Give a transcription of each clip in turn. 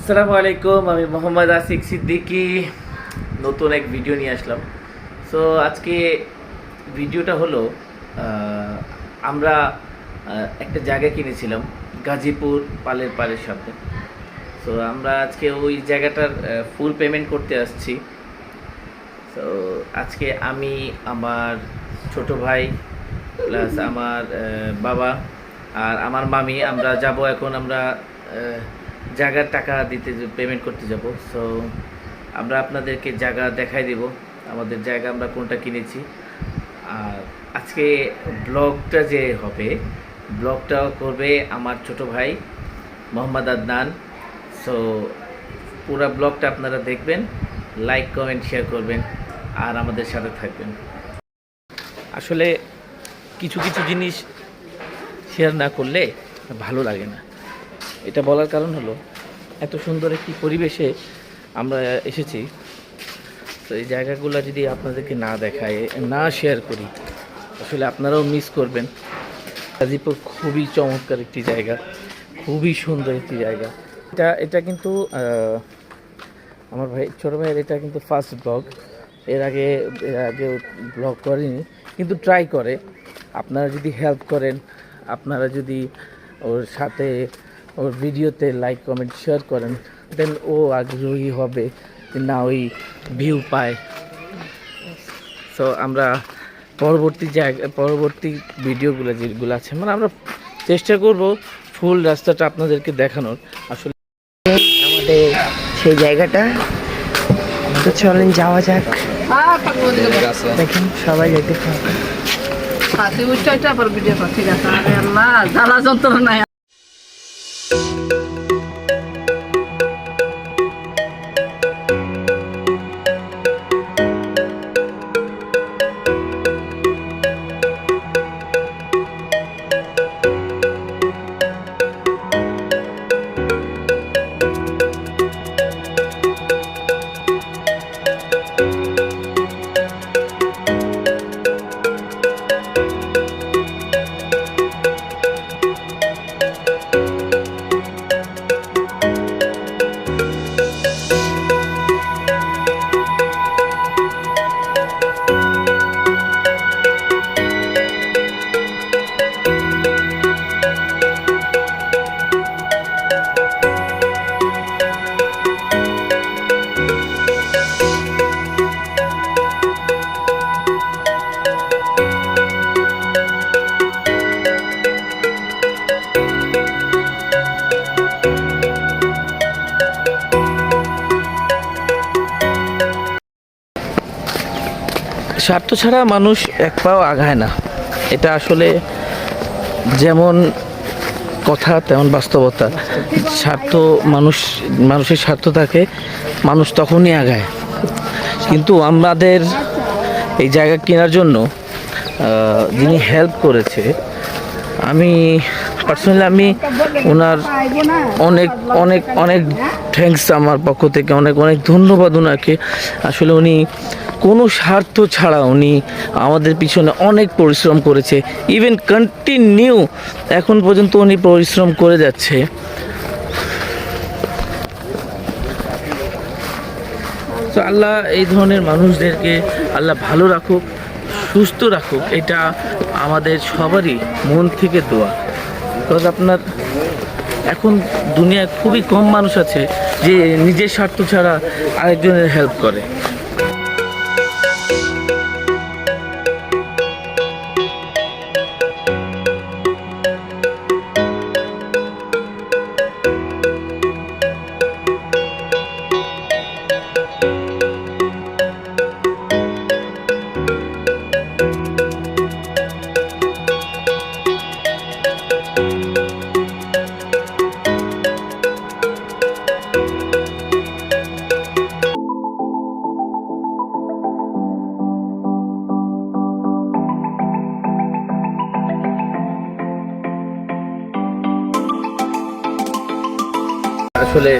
আসসালামু আলাইকুম, আমি মোহাম্মদ আসিক সিদ্দিকী নতুন এক ভিডিও নিয়ে আসলাম। সো আজকে ভিডিওটা হলো আমরা একটা জায়গা কিনেছিলাম গাজীপুর পালের পাড়ের সামনে। সো আমরা আজকে ওই জায়গাটার ফুল পেমেন্ট করতে আসছি। সো আজকে আমি, আমার ছোট ভাই প্লাস আমার বাবা আর আমার মামি আমরা যাব। এখন আমরা জায়গার টাকা দিতে পেমেন্ট করতে যাব। সো আমরা আপনাদেরকে জায়গা দেখাই দেব, আমাদের জায়গা আমরা কোনটা কিনেছি। আর আজকে ব্লগটা যে হবে, ব্লগটা করবে আমার ছোট ভাই মোহাম্মদ আদনান। সো পুরো ব্লগটা আপনারা দেখবেন, লাইক কমেন্ট শেয়ার করবেন আর আমাদের সাথে থাকবেন। আসলে কিছু কিছু জিনিস শেয়ার না করলে ভালো লাগে না। এটা বলার কারণ হলো, এত সুন্দর একটি পরিবেশে আমরা এসেছি। তো এই জায়গাগুলো যদি আপনাদেরকে না দেখায়, না শেয়ার করি, আসলে আপনারাও মিস করবেন। গাজীপুর খুবই চমৎকার একটি জায়গা, খুবই সুন্দর একটি জায়গা। এটা কিন্তু আমার ছোটো ভাইয়ের এটা কিন্তু ফার্স্ট ব্লগ। এর আগে ব্লগ করেনি, কিন্তু ট্রাই করে। আপনারা যদি হেল্প করেন, আপনারা যদি ওর সাথে ওর ভিডিওতে লাইক কমেন্ট শেয়ার করেন, দেন ও আগ্রহী হবে না ওই ভিউ পায়। সো আমরা পরবর্তী ভিডিওগুলো যেগুলো আছে, মানে আমরা চেষ্টা করব ফুল রাস্তাটা আপনাদেরকে দেখানোর। আসলে আমাদের সেই জায়গাটা, তো চলেন যাওয়া যাক। দেখেন সবাই যেতে পারবে। ঠিক আছে, জ্বালা যন্ত্রণা। স্বার্থ ছাড়া মানুষ এক পাও আগায় না। এটা আসলে যেমন কথা তেমন বাস্তবতা। মানুষের স্বার্থ থাকে, মানুষ তখনই আগায়। কিন্তু আমাদের এই জায়গা কেনার জন্য যিনি হেল্প করেছে, আমি পার্সোনালি ওনার অনেক অনেক অনেক থ্যাঙ্কস আমার পক্ষ থেকে, অনেক অনেক ধন্যবাদ ওনাকে। আসলে উনি কোনো স্বার্থ ছাড়া উনি আমাদের পিছনে অনেক পরিশ্রম করেছে। ইভেন কন্টিনিউ এখন পর্যন্ত উনি পরিশ্রম করে যাচ্ছে। তো আল্লাহ এই ধরনের মানুষদেরকে আল্লাহ ভালো রাখুক, সুস্থ রাখুক, এটা আমাদের সবারই মন থেকে দোয়া। বিকজ আপনার এখন দুনিয়ায় খুবই কম মানুষ আছে যে নিজের স্বার্থ ছাড়া আরেকজনের হেল্প করে। আসলে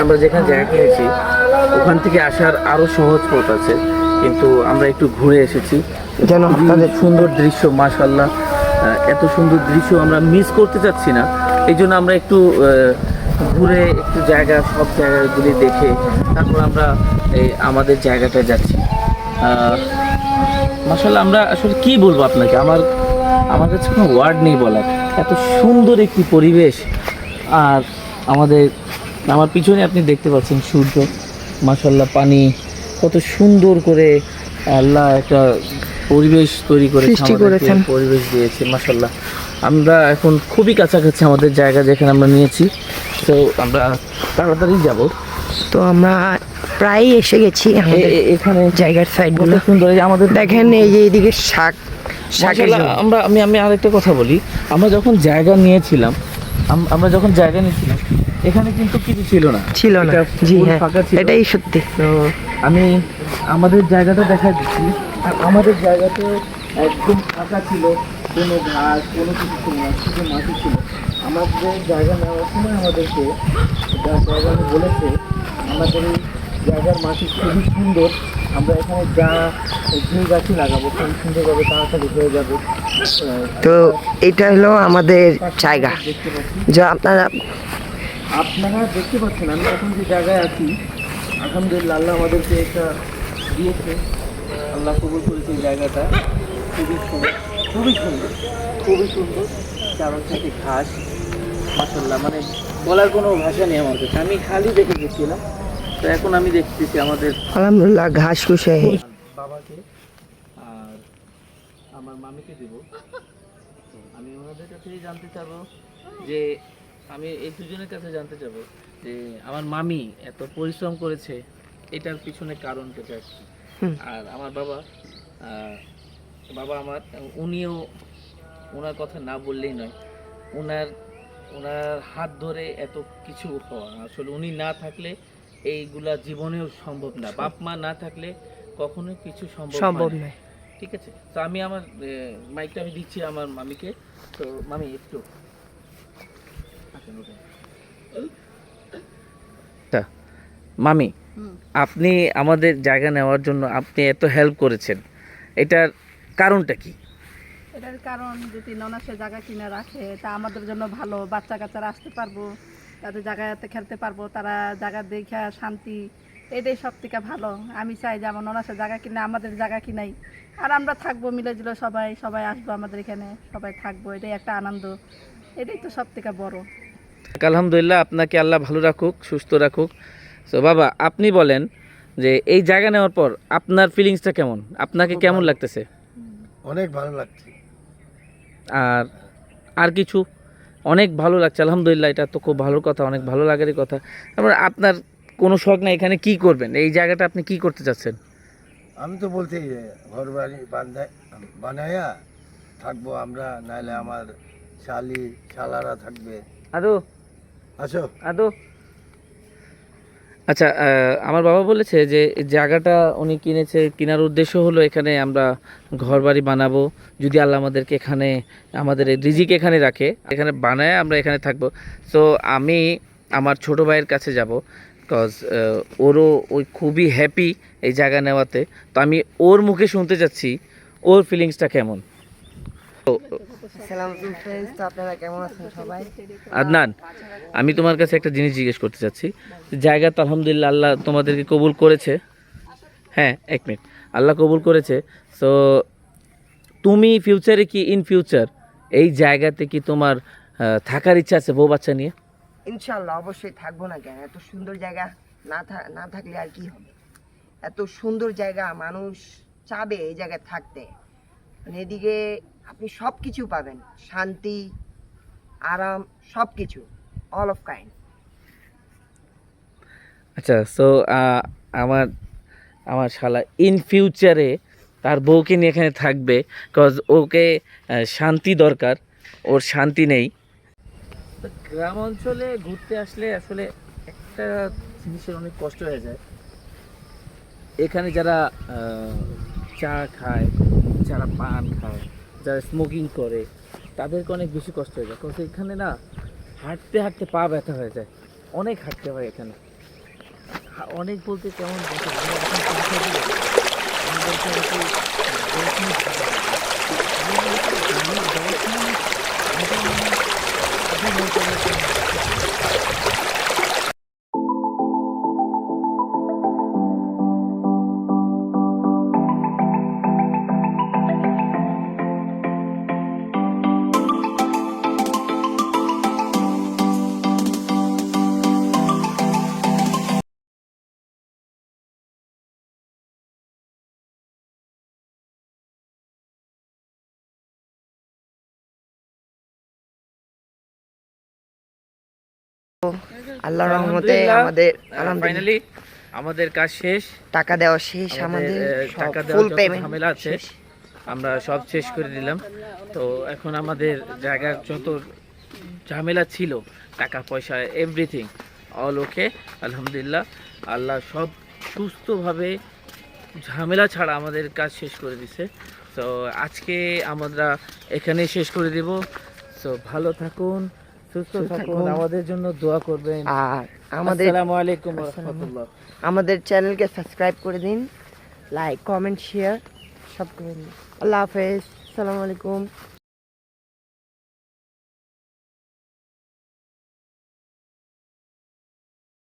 আমরা যেখানে জায়গা কিনেছি ওখান থেকে আসার আরো সহজ পথ আছে, কিন্তু আমরা একটু ঘুরে এসেছি। যেন আপনাদের সুন্দর দৃশ্য, মাশাআল্লাহ, এত সুন্দর দৃশ্য আমরা মিস করতে চাচ্ছি না। এই জন্য আমরা একটু ঘুরে একটু জায়গা সব জায়গাগুলি দেখে তারপর আমরা এই আমাদের জায়গাটা যাচ্ছি। মাশাআল্লাহ, আমরা আসলে কি বলবো আপনাকে, আমার কাছে কোনো ওয়ার্ড নেই বলার। এত সুন্দর একটি পরিবেশ। আর আমার পিছনে আপনি দেখতে পাচ্ছেন সূর্য, মাশাআল্লাহ, পানি কত সুন্দর করে আল্লাহ একটা পরিবেশ তৈরি করে সৃষ্টি করেছেন, পরিবেশ দিয়েছে মাশাআল্লাহ। আমরা এখন খুবই কাছাকাছি আমাদের জায়গা যেখানে আমরা নিয়েছি, তো আমরা তাড়াতাড়ি যাব। তো আমরা প্রায় এসে গেছি আমাদের এখানে জায়গার সাইডগুলো কত সুন্দর। এই যে আমাদের দেখেন, এই যে এইদিকে শাকের জমি। আমি আরেকটা কথা বলি, আমরা যখন জায়গা নিয়েছিলাম এখানে কিন্তু কিছু ছিল না, এটা জি পুরো হ্যাঁ, ফাঁকা ছিল। এটাই সত্যি। তো আমি আমাদের জায়গাটা দেখা দিচ্ছি, আর আমাদের জায়গাতে একদম ফাঁকা ছিল, কোনো ঘাস কোনো কিছু ছিল না, শুধু মাটি ছিল। আমাদের জায়গা নেওয়ার সময় আমাদেরকে জায়গা বলেছে আমাদের এই জায়গার মাটি খুবই সুন্দর, আমরা এখানে যে গাছই লাগাবো খুবই সুন্দরভাবে তাড়াতাড়ি হয়ে যাবে। তো এটা হলো আমাদের জায়গা, দেখতে পাচ্ছি, যা আপনারা দেখতে পাচ্ছেন আমি এখন যে জায়গায় আছি। আলহামদুলিল্লাহ, আল্লাহ আমাদেরকে একটা দিয়েছে, আল্লাহ কবুল করেছে এই জায়গাটা। খুবই সুন্দর, খুবই সুন্দর, খুবই সুন্দর। চারণ থেকে ঘাস, মাশাআল্লাহ, মানে বলার কোনো ভাষা নেই আমার কাছে। আমি খালি দেখে গেছিলাম, তো এখন আমি দেখতেছি আমাদের আলহামদুলিল্লাহ ঘাস কুশে। বাবাকে আর আমার মামিকে দেব। আমি ওনাদের কাছেই জানতে চাবো যে আমি এই দুজনের কাছে জানতে চাবো যে আমার মামি এত পরিশ্রম করেছে, এটার পিছনে কারণটা কি? আর আমার বাবা আমার উনিও ওনার কথা না বললেই নয়, ওনার হাত ধরে এত কিছু হওয়া, আসলে উনি না থাকলে এইগুলা জীবনেও সম্ভব না। বাপ মা না থাকলে কখনোই কিছু সম্ভব নয়। ঠিক আছে, তো আমি আমার মাইকটা আমি দিচ্ছি আমার মামিকে। তো মামি একটু মামি, আপনি আমাদের জায়গা নেওয়ার জন্য আপনি এত হেল্প করেছেন, এটার কারণটা কি? এটার কারণ যদি ননাসে জায়গা কিনে রাখে তা আমাদের জন্য ভালো, বাচ্চা কাচ্চারা আসতে পারবো, তাদের জায়গাতে খেলতে পারবো, তারা জায়গা দেখা শান্তি, এটাই সব থেকে ভালো। আমি চাই যে আমার ননাসে জায়গা কিনে আমাদের জায়গা কিনাই, আর আমরা থাকবো মিলেজুলে, সবাই আসবো আমাদের এখানে, সবাই থাকবো, এটাই একটা আনন্দ, এটাই তো সব থেকে বড়। আলহামদুলিল্লাহ, আপনাকে আল্লাহ ভালো রাখুক, সুস্থ রাখুক। তো বাবা, আপনি বলেন যে এই জায়গা নেওয়ার পর আপনার ফিলিংসটা কেমন, আপনাকে কেমন লাগতেছে? অনেক ভালো লাগছে। আর কিছু? অনেক ভালো লাগছে আলহামদুলিল্লাহ, এটা তো খুব ভালো কথা, অনেক ভালো লাগারই কথা। তারপর আপনার কোনো শখ না, এখানে কি করবেন, এই জায়গাটা আপনি কি করতে চাচ্ছেন? আমি তো বলছি ঘর বাড়ি বানায়া থাকবো আমরা, নাহলে আমার শালারা থাকবে। আসো। আচ্ছা, আমার বাবা বলেছে যে জায়গাটা উনি কেনার উদ্দেশ্য হলো এখানে আমরা ঘর বাড়ি বানাবো, যদি আল্লাহ আমাদেরকে এখানে আমাদের রিজিক এখানে রাখে, এখানে বানায় আমরা এখানে থাকবো। সো আমি আমার ছোট ভাইয়ের কাছে যাব, বিকজ ওরও ওই খুবই হ্যাপি এই জায়গা নেওয়াতে। তো আমি ওর মুখে শুনতে চাচ্ছি ওর ফিলিংসটা কেমন। আসসালামু ফ্রেন্ডস, তো আপনারা কেমন আছেন সবাই? আদনান, আমি তোমার কাছে একটা জিনিস জিজ্ঞেস করতে চাচ্ছি। জায়গা তো আলহামদুলিল্লাহ আল্লাহ তোমাদেরকে কবুল করেছে, হ্যাঁ এক মিনিট, আল্লাহ কবুল করেছে। সো তুমি ফিউচারে কি ইন ফিউচার এই জায়গাতে কি তোমার থাকার ইচ্ছা আছে বউ বাচ্চা নিয়ে? ইনশাআল্লাহ অবশ্যই থাকবো না কেন, এত সুন্দর জায়গা না থাকলে আর কি হবে। এত সুন্দর জায়গা, মানুষ চাবে এই জায়গায় থাকতে। মানে এদিকে আপনি সব কিছু পাবেন, শান্তি, আরাম, সব কিছু, অল অফ কাইন্ড। আচ্ছা, সো আমার শালা ইন ফিউচারে তার বউকে নিয়ে এখানে থাকবে, বিকজ ওকে শান্তি দরকার, ওর শান্তি নেই। গ্রাম অঞ্চলে ঘুরতে আসলে আসলে একটা জিনিসের অনেক কষ্ট হয়ে যায়। এখানে যারা চা খায়, যারা পান খায়, যারা স্মোকিং করে, তাদেরকে অনেক বেশি কষ্ট হয়ে যায়। কারণ এখানে না হাঁটতে হাঁটতে পা ব্যথা হয়ে যায়, অনেক হাঁটতে হয় এখানে। অনেক বলতে কেমন আল্লাহর রহমতে আমাদের আলহামদুলিল্লাহ ফাইনালি আমাদের কাজ শেষ। টাকা দেওয়া শেষ, আমাদের টাকা দেওয়ার ফুল যত পেমেন্ট ঝামেলা আছে আমরা সব শেষ করে দিলাম। তো এখন আমাদের জায়গার যত ঝামেলা ছিল, টাকা পয়সা এভরিথিং অল ওকে আলহামদুলিল্লাহ। আল্লাহ সব সুস্থভাবে ঝামেলা ছাড়া আমাদের কাজ শেষ করে দিছে। তো আজকে আমরা এখানে শেষ করে দিব। তো ভালো থাকুন, সুস্থ থাকুন, আমাদের জন্য দোয়া করবেন। আর আমাদের আসসালামু আলাইকুম ওয়া রাহমাতুল্লাহ। আমাদের চ্যানেলকে সাবস্ক্রাইব করে দিন, লাইক কমেন্ট শেয়ার সব করে দিন। আল্লাহ হাফেজ, আসসালামু আলাইকুম।